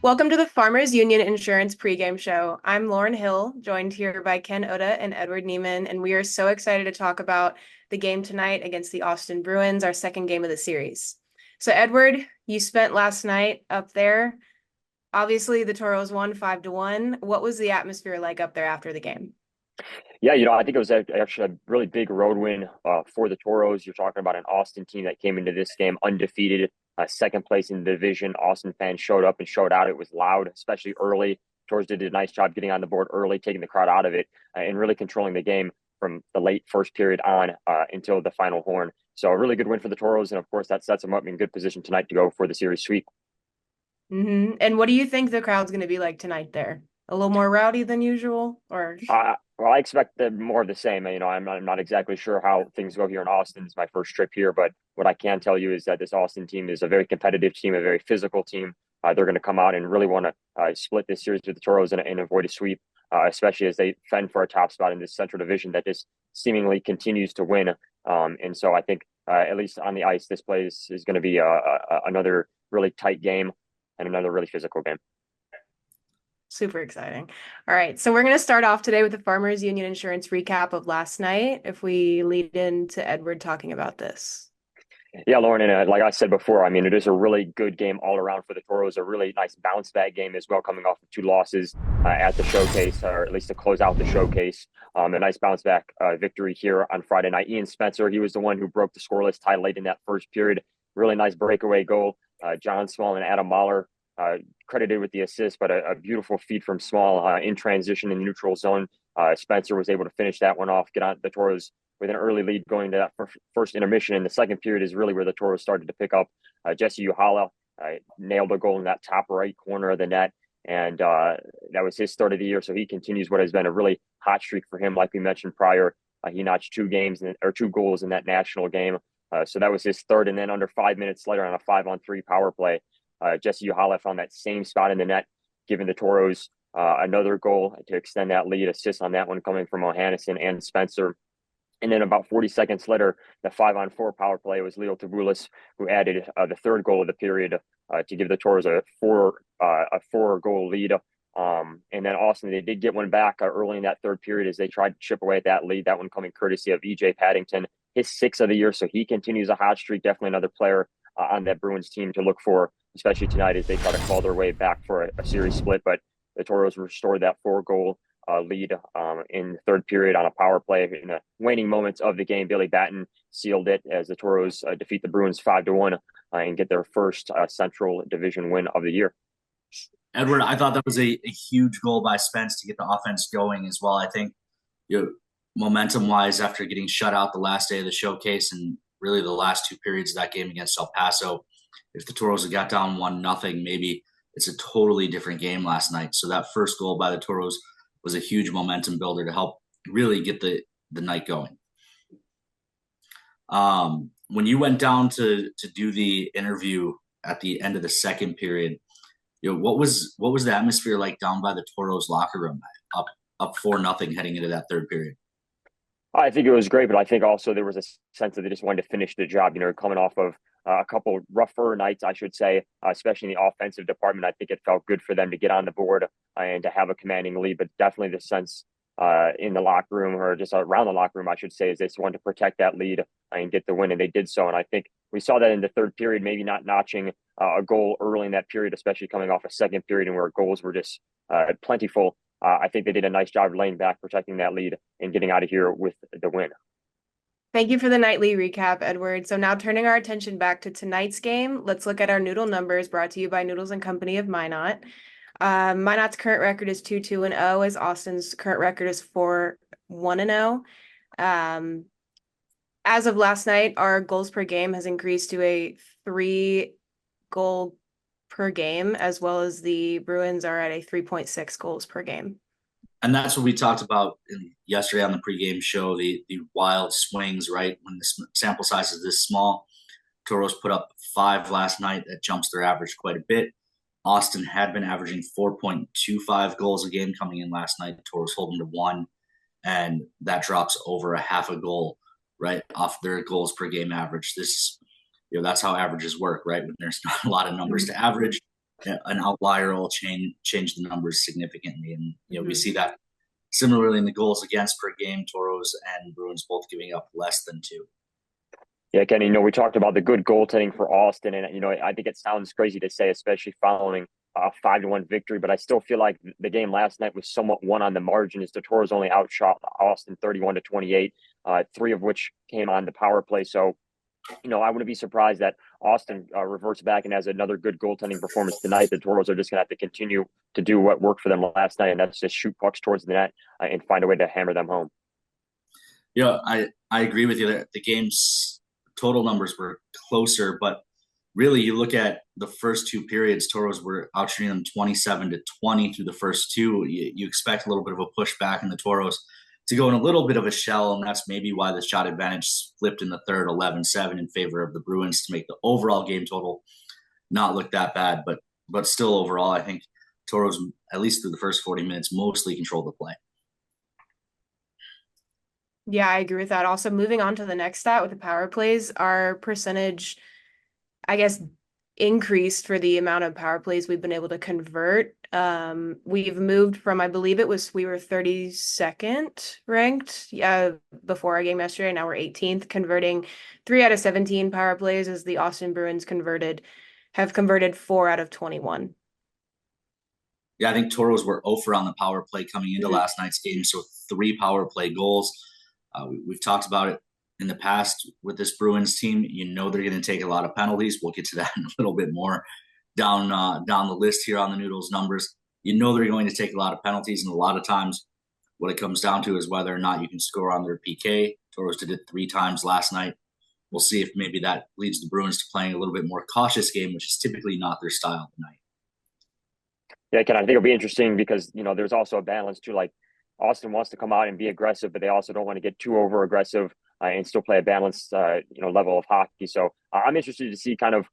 Welcome to the Farmers Union Insurance Pregame Show. I'm Lauren Hill, joined here by Ken Oda and Edward Nieman, and we are so excited to talk about the game tonight against the Austin Bruins, our second game of the series. So, Edward, you spent last night up there. Obviously, the Toros won 5-1. What was the atmosphere like up there after the game? Yeah, I think it was actually a really big road win for the Toros. You're talking about an Austin team that came into this game undefeated, second place in the division. Austin fans showed up and showed out. It was loud, especially early. Toros did a nice job getting on the board early, taking the crowd out of it, and really controlling the game from the late first period on until the final horn. So a really good win for the Toros, and of course that sets them up in good position tonight to go for the series sweep. And what do you think the crowd's going to be like tonight there? A little more rowdy than usual, or? Well, I expect more of the same. I'm not exactly sure how things go here in Austin. It's my first trip here, but what I can tell you is that this Austin team is a very competitive team, a very physical team. They're going to come out and really want to split this series with the Toros and avoid a sweep, especially as they fend for a top spot in this Central Division that just seemingly continues to win. And so I think, at least on the ice, this play is going to be another really tight game and another really physical game. Super exciting. All right. So we're going to start off today with the Farmers Union Insurance recap of last night. If we lead into Edward talking about this. Yeah, Lauren, and like I said before, it is a really good game all around for the Toros. A really nice bounce back game as well, coming off of two losses at the showcase, or at least to close out the showcase. A nice bounce back victory here on Friday night. Ian Spencer, he was the one who broke the scoreless tie late in that first period. Really nice breakaway goal. John Small and Adam Mahler credited with the assist, but a beautiful feed from Small in transition in the neutral zone. Spencer was able to finish that one off, get on the Toros with an early lead going to that first intermission. And the second period is really where the Toros started to pick up. Jesse Uhala nailed a goal in that top right corner of the net. And that was his start of the year. So he continues what has been a really hot streak for him. Like we mentioned prior, he notched two goals in that national game. So that was his third. And then under 5 minutes later on a 5-on-3 power play, Jesse Uhala found that same spot in the net, giving the Toros another goal to extend that lead. Assist on that one coming from O'Hannison and Spencer. And then about 40 seconds later, the 5-on-4 power play was Leo Tabulis who added the third goal of the period to give the Toros a four-goal lead. And then Austin, they did get one back early in that third period as they tried to chip away at that lead. That one coming courtesy of EJ Paddington, his sixth of the year. So he continues a hot streak. Definitely another player on that Bruins team to look for, especially tonight as they try to claw their way back for a series split. But the Toros restored that four-goal lead in the third period on a power play. In the waning moments of the game, Billy Batten sealed it as the Toros defeat the Bruins 5-1 and get their first Central Division win of the year. Edward, I thought that was a huge goal by Spence to get the offense going as well. I think momentum-wise, after getting shut out the last day of the showcase and really the last two periods of that game against El Paso, if the Toros had got down 1-0, maybe it's a totally different game last night. So that first goal by the Toros was a huge momentum builder to help really get the night going. When you went down to do the interview at the end of the second period, what was the atmosphere like down by the Toros locker room, up 4-0 heading into that third period? I think it was great, but I think also there was a sense that they just wanted to finish the job. Coming off of a couple rougher nights, I should say, especially in the offensive department. I think it felt good for them to get on the board and to have a commanding lead, but definitely the sense in the locker room, or just around the locker room, I should say, is they just wanted to protect that lead and get the win, and they did so. And I think we saw that in the third period, maybe not notching a goal early in that period, especially coming off a second period and where goals were just plentiful. I think they did a nice job laying back, protecting that lead, and getting out of here with the win. Thank you for the nightly recap, Edward. So now turning our attention back to tonight's game, let's look at our Noodle numbers brought to you by Noodles and Company of Minot. Minot's current record is 2-2-0, as Austin's current record is 4-1-0. As of last night, our goals per game has increased to a 3-goal per game, as well as the Bruins are at a 3.6 goals per game. And that's what we talked about yesterday on the pregame show, the wild swings, right? When the sample size is this small. Toros put up 5 last night. That jumps their average quite a bit. Austin had been averaging 4.25 goals a game coming in last night. The Toros hold them to 1, and that drops over a half a goal, right, off their goals per game average. That's how averages work, right? When there's not a lot of numbers to average, an outlier will change the numbers significantly. And, we Mhm. see that similarly in the goals against per game, Toros and Bruins both giving up less than 2. Yeah, Kenny, we talked about the good goaltending for Austin, and I think it sounds crazy to say, especially following a 5-1 victory, but I still feel like the game last night was somewhat won on the margin, as the Toros only outshot Austin 31-28, 3 of which came on the power play. So, I wouldn't be surprised that Austin reverts back and has another good goaltending performance tonight. The Toros are just going to have to continue to do what worked for them last night, and that's just shoot pucks towards the net and find a way to hammer them home. Yeah, I agree with you that the game's total numbers were closer, but really you look at the first 2 periods, Toros were outshooting them 27-20 through the first 2. You expect a little bit of a pushback in the Toros to go in a little bit of a shell, and that's maybe why the shot advantage flipped in the third 11-7 in favor of the Bruins to make the overall game total not look that bad. But still overall, I think Toros, at least through the first 40 minutes, mostly controlled the play. Yeah, I agree with that. Also, moving on to the next stat with the power plays, our percentage, I guess, increased for the amount of power plays we've been able to convert. We've moved from, I believe we were 32nd ranked, before our game yesterday. Now we're 18th, converting 3 out of 17 power plays, as the Austin Bruins have converted 4 out of 21. Yeah, I think Toros were 0 for on the power play coming into last night's game, so 3 power play goals. We've talked about it in the past with this Bruins team. They're going to take a lot of penalties. We'll get to that in a little bit more down the list here on the Noodles numbers. They're going to take a lot of penalties, and a lot of times what it comes down to is whether or not you can score on their PK. Toros did it 3 times last night. We'll see if maybe that leads the Bruins to playing a little bit more cautious game, which is typically not their style tonight. Yeah, Ken, I think it'll be interesting because, there's also a balance too. Like, Austin wants to come out and be aggressive, but they also don't want to get too over aggressive and still play a balanced, level of hockey. So I'm interested to see kind of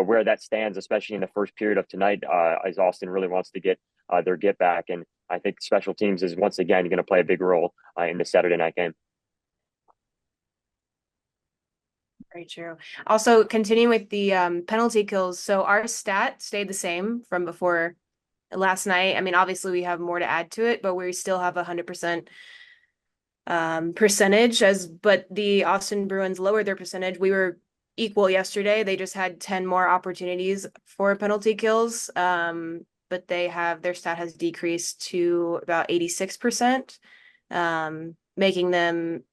where that stands, especially in the first period of tonight, as Austin really wants to get their get back. And I think special teams is once again going to play a big role in the Saturday night game. Very true. Also, continuing with the penalty kills. So our stat stayed the same from before last night. I mean, obviously we have more to add to it, but we still have 100% percentage, but the Austin Bruins lowered their percentage. We were equal yesterday. They just had 10 more opportunities for penalty kills. But their stat has decreased to about 86%, making them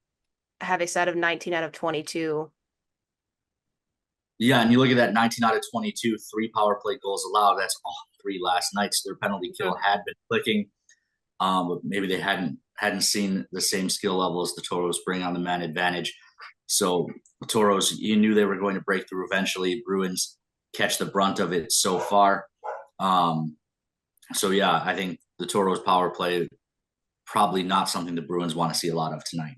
have a stat of 19 out of 22. Yeah, and you look at that 19 out of 22, 3 power play goals allowed. That's all 3 last night. So their penalty kill had been clicking. But maybe they hadn't seen the same skill level as the Toros bring on the man advantage. So the Toros, you knew they were going to break through eventually. Bruins catch the brunt of it so far. So yeah, I think the Toros power play probably not something the Bruins want to see a lot of tonight.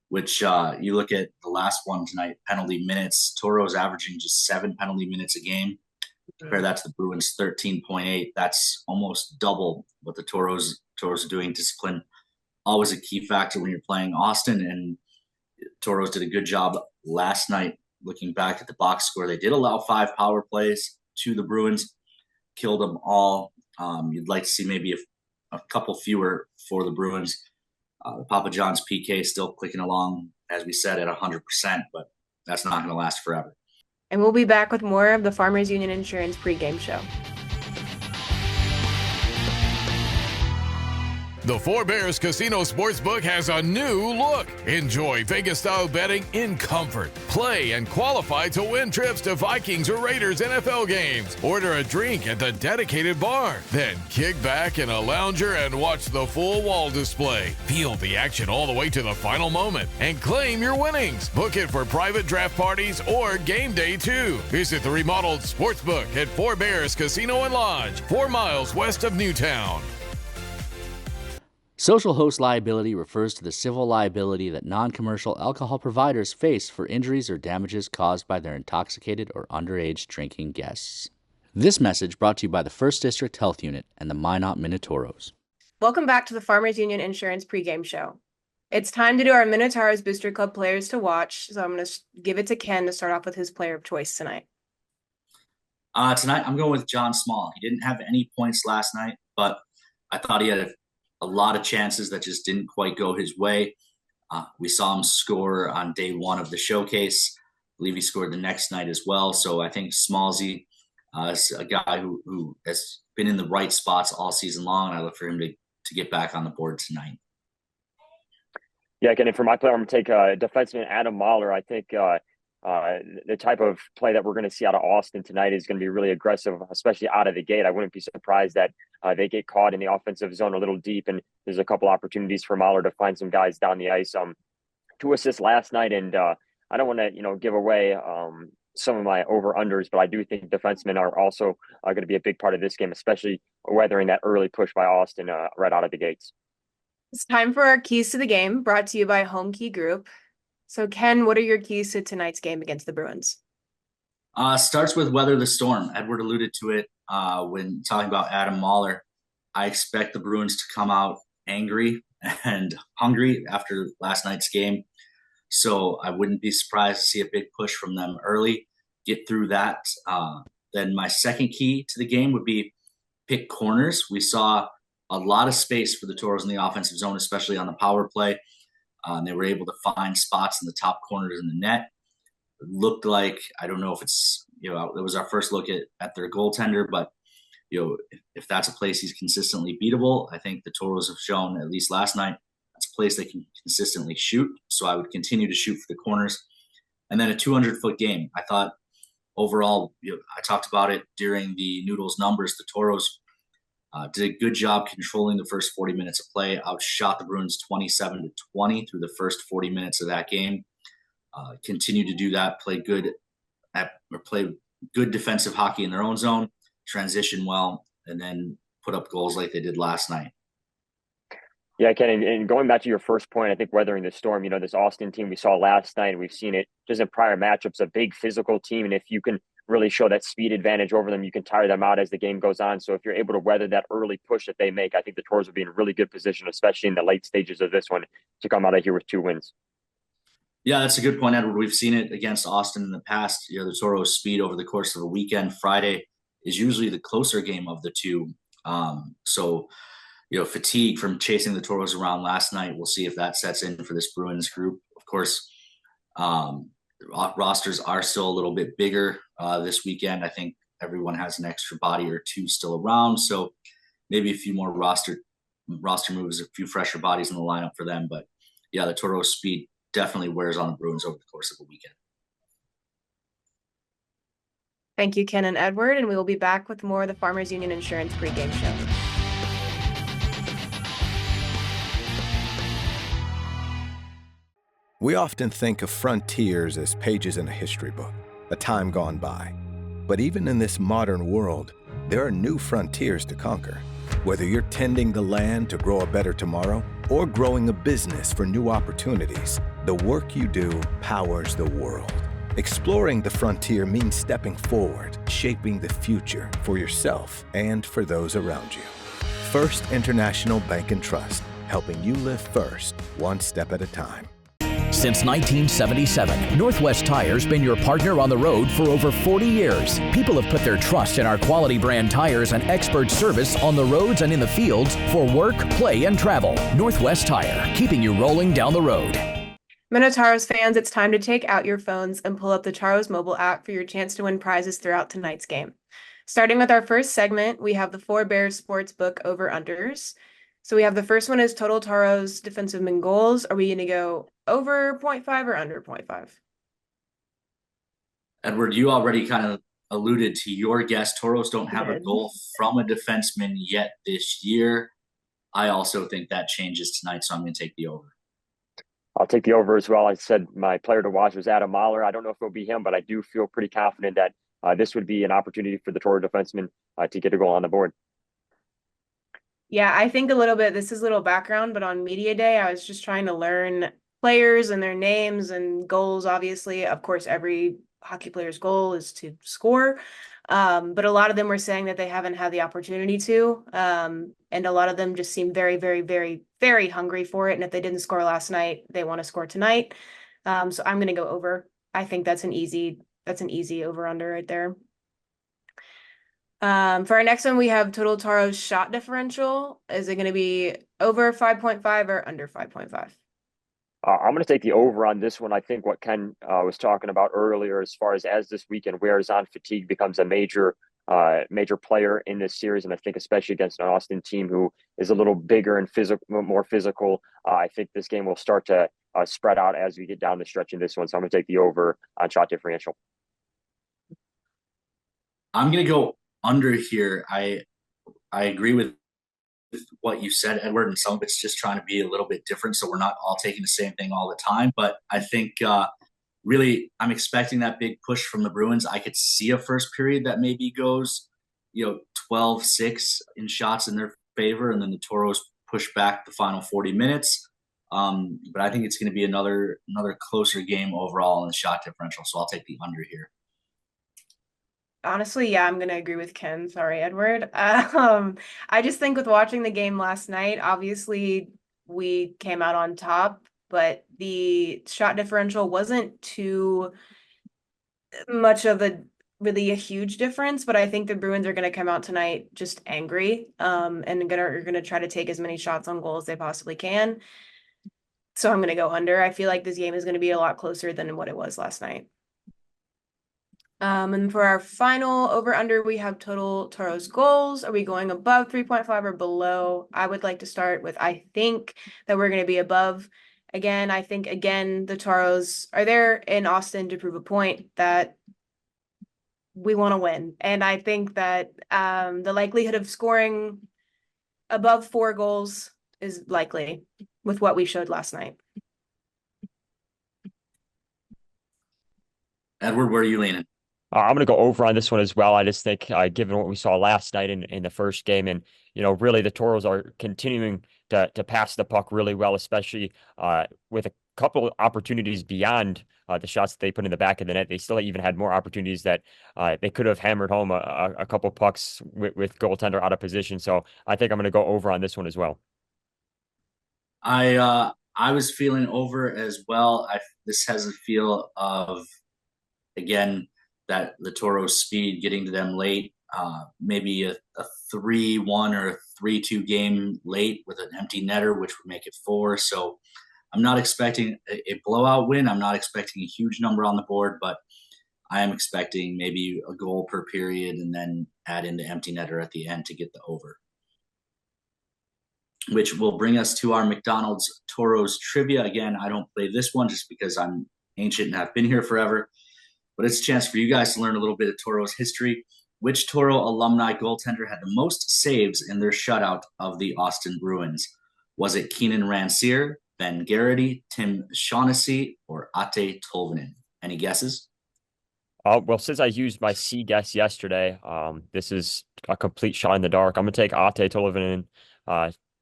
Which you look at the last one tonight, penalty minutes. Toros averaging just 7 penalty minutes a game. Compare that to the Bruins 13.8. That's almost double what the Toros are doing. Discipline always a key factor when you're playing Austin, and Toros did a good job last night. Looking back at the box score, they did allow 5 power plays to the Bruins, killed them all. You'd like to see maybe a couple fewer for the Bruins. Papa John's PK is still clicking along, as we said, at 100%, but that's not going to last forever. And we'll be back with more of the Farmers Union Insurance pregame show. The Four Bears Casino Sportsbook has a new look. Enjoy Vegas-style betting in comfort. Play and qualify to win trips to Vikings or Raiders NFL games. Order a drink at the dedicated bar. Then kick back in a lounger and watch the full wall display. Feel the action all the way to the final moment and claim your winnings. Book it for private draft parties or game day too. Visit the remodeled Sportsbook at Four Bears Casino and Lodge, 4 miles west of Newtown. Social host liability refers to the civil liability that non-commercial alcohol providers face for injuries or damages caused by their intoxicated or underage drinking guests. This message brought to you by the 1st District Health Unit and the Minot Minotauros. Welcome back to the Farmers Union Insurance pregame show. It's time to do our Minotauros Booster Club players to watch, so I'm going to give it to Ken to start off with his player of choice tonight. Tonight, I'm going with John Small. He didn't have any points last night, but I thought he had a lot of chances that just didn't quite go his way. We saw him score on day one of the showcase. I believe he scored the next night as well. So I think Smallsy is a guy who has been in the right spots all season long, and I look for him to get back on the board tonight. Yeah, again, and for my player, I'm going to take defenseman Adam Mahler. I think the type of play that we're going to see out of Austin tonight is going to be really aggressive, especially out of the gate. I wouldn't be surprised that they get caught in the offensive zone a little deep, and there's a couple opportunities for Mahler to find some guys down the ice. 2 assists last night, and I don't want to give away some of my over-unders, but I do think defensemen are also going to be a big part of this game, especially weathering that early push by Austin right out of the gates. It's time for our keys to the game, brought to you by Home Key Group. So, Ken, what are your keys to tonight's game against the Bruins? Starts with weather the storm. Edward alluded to it when talking about Adam Mahler. I expect the Bruins to come out angry and hungry after last night's game. So I wouldn't be surprised to see a big push from them early, get through that. Then my second key to the game would be pick corners. We saw a lot of space for the Toros in the offensive zone, especially on the power play. They were able to find spots in the top corners in the net. It looked like, I don't know if it's, it was our first look at their goaltender, but, if that's a place he's consistently beatable, I think the Toros have shown, at least last night, that's a place they can consistently shoot. So I would continue to shoot for the corners. And then a 200-foot game. I thought overall, I talked about it during the Noodles numbers, the Toros did a good job controlling the first 40 minutes of play, outshot the Bruins 27-20 through the first 40 minutes of that game. Continue to do that, play good defensive hockey in their own zone, transition well, and then put up goals like they did last night. Yeah, Ken, and going back to your first point, I think weathering the storm, this Austin team we saw last night, and we've seen it just in prior matchups, a big physical team. And if you can really show that speed advantage over them, you can tire them out as the game goes on. So if you're able to weather that early push that they make, I think the Toros will be in a really good position, especially in the late stages of this one, to come out of here with 2 wins. Yeah, that's a good point, Edward. We've seen it against Austin in the past. The Toros' speed over the course of a weekend, Friday, is usually the closer game of the two. Fatigue from chasing the Toros around last night, we'll see if that sets in for this Bruins group. Of course, rosters are still a little bit bigger this weekend. I think everyone has an extra body or two still around, so maybe a few more roster moves, a few fresher bodies in the lineup for them. But yeah, the Toros' speed definitely wears on the Bruins over the course of a weekend. Thank you, Ken and Edward, and we will be back with more of the Farmers Union Insurance pregame show. We often think of frontiers as pages in a history book, a time gone by. But even in this modern world, there are new frontiers to conquer. Whether you're tending the land to grow a better tomorrow or growing a business for new opportunities, the work you do powers the world. Exploring the frontier means stepping forward, shaping the future for yourself and for those around you. First International Bank and Trust, helping you live first, one step at a time. Since 1977, Northwest Tire's been your partner on the road for over 40 years. People have put their trust in our quality brand tires and expert service on the roads and in the fields for work, play, and travel. Northwest Tire, keeping you rolling down the road. Minotaurus fans, it's time to take out your phones and pull up the Taros mobile app for your chance to win prizes throughout tonight's game. Starting with our first segment, we have the 4 Bears Sportsbook over-unders. So we have the first one is total Taros defensive min goals. Are we going to go over 0.5 or under 0.5? Edward, you already kind of alluded to your guess. Toros don't have a goal from a defenseman yet this year. I also think that changes tonight, so I'm going to take the over. I'll take the over as well. I said my player to watch was Adam Mahler. I don't know if it'll be him, but I do feel pretty confident that this would be an opportunity for the Toro defenseman to get a goal on the board. Yeah, I think a little bit, this is a little background, but on media day, I was just trying to learn players and their names and goals. Obviously, of course, every hockey player's goal is to score. But a lot of them were saying that they haven't had the opportunity to. And a lot of them just seem very, very, very, very hungry for it. And if they didn't score last night, they want to score tonight. So I'm going to go over. I think that's an easy over under right there. For our next one, we have total Taro's shot differential. Is it going to be over 5.5 or under 5.5? I'm going to take the over on this one. I think what Ken was talking about earlier, as far as this weekend wears on, fatigue becomes a major player in this series, and I think especially against an Austin team who is a little bigger and more physical. I think this game will start to spread out as we get down the stretch in this one. So I'm going to take the over on shot differential. I'm going to go under here. I agree with what you said, Edward, and some of it's just trying to be a little bit different, so we're not all taking the same thing all the time. But I think really I'm expecting that big push from the Bruins. I could see a first period that maybe goes 12-6 in shots in their favor, and then the Toros push back the final 40 minutes. But I think it's going to be another closer game overall in the shot differential, so I'll take the under here. Honestly, yeah, I'm going to agree with Ken. Sorry, Edward. I just think with watching the game last night, obviously we came out on top, but the shot differential wasn't too much of really a huge difference. But I think the Bruins are going to come out tonight just angry, and are going to try to take as many shots on goal as they possibly can. So I'm going to go under. I feel like this game is going to be a lot closer than what it was last night. And for our final over-under, we have total Toros goals. Are we going above 3.5 or below? I would like to start with, I think that we're going to be above. Again, I think, the Toros are there in Austin to prove a point that we want to win. And I think that the likelihood of scoring above 4 goals is likely with what we showed last night. Edward, where are you leaning? I'm going to go over on this one as well. I just think, given what we saw last night in the first game, and really the Toros are continuing to pass the puck really well, especially with a couple of opportunities beyond the shots that they put in the back of the net. They still even had more opportunities that they could have hammered home a couple pucks with goaltender out of position. So I think I'm going to go over on this one as well. I was feeling over as well. This has a feel of, again, that the Toros' speed getting to them late, maybe a 3-1 or a 3-2 game late with an empty netter, which would make it 4. So I'm not expecting a blowout win. I'm not expecting a huge number on the board, but I am expecting maybe a goal per period and then add in the empty netter at the end to get the over. Which will bring us to our McDonald's Toros trivia. Again, I don't play this one just because I'm ancient and have been here forever. But it's a chance for you guys to learn a little bit of Toros history. Which Toro alumni goaltender had the most saves in their shutout of the Austin Bruins? Was it Keenan Rancière, Ben Garrity, Tim Shaughnessy, or Ate Tolvanen? Any guesses? Well, since I used my C guess yesterday, this is a complete shot in the dark. I'm going to take Ate Tolvanen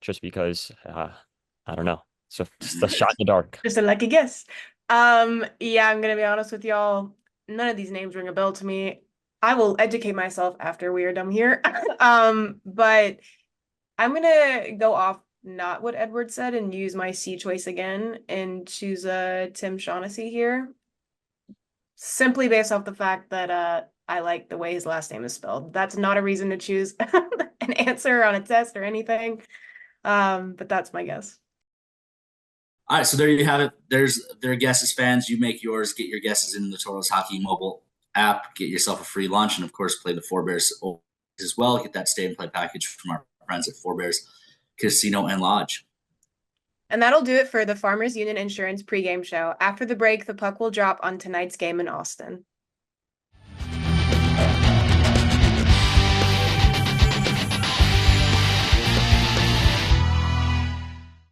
just because, I don't know. So just a shot in the dark. Just a lucky guess. Yeah, I'm going to be honest with y'all. None of these names ring a bell to me. I will educate myself after we are done here. But I'm going to go off not what Edward said and use my C choice again and choose Tim Shaughnessy here. Simply based off the fact that I like the way his last name is spelled. That's not a reason to choose an answer on a test or anything. But that's my guess. All right, so there you have it. There's their guesses, fans. You make yours. Get your guesses in the Toros Hockey mobile app. Get yourself a free lunch, and of course, play the Four Bears as well. Get that stay and play package from our friends at Four Bears Casino and Lodge. And that'll do it for the Farmers Union Insurance pregame show. After the break, the puck will drop on tonight's game in Austin.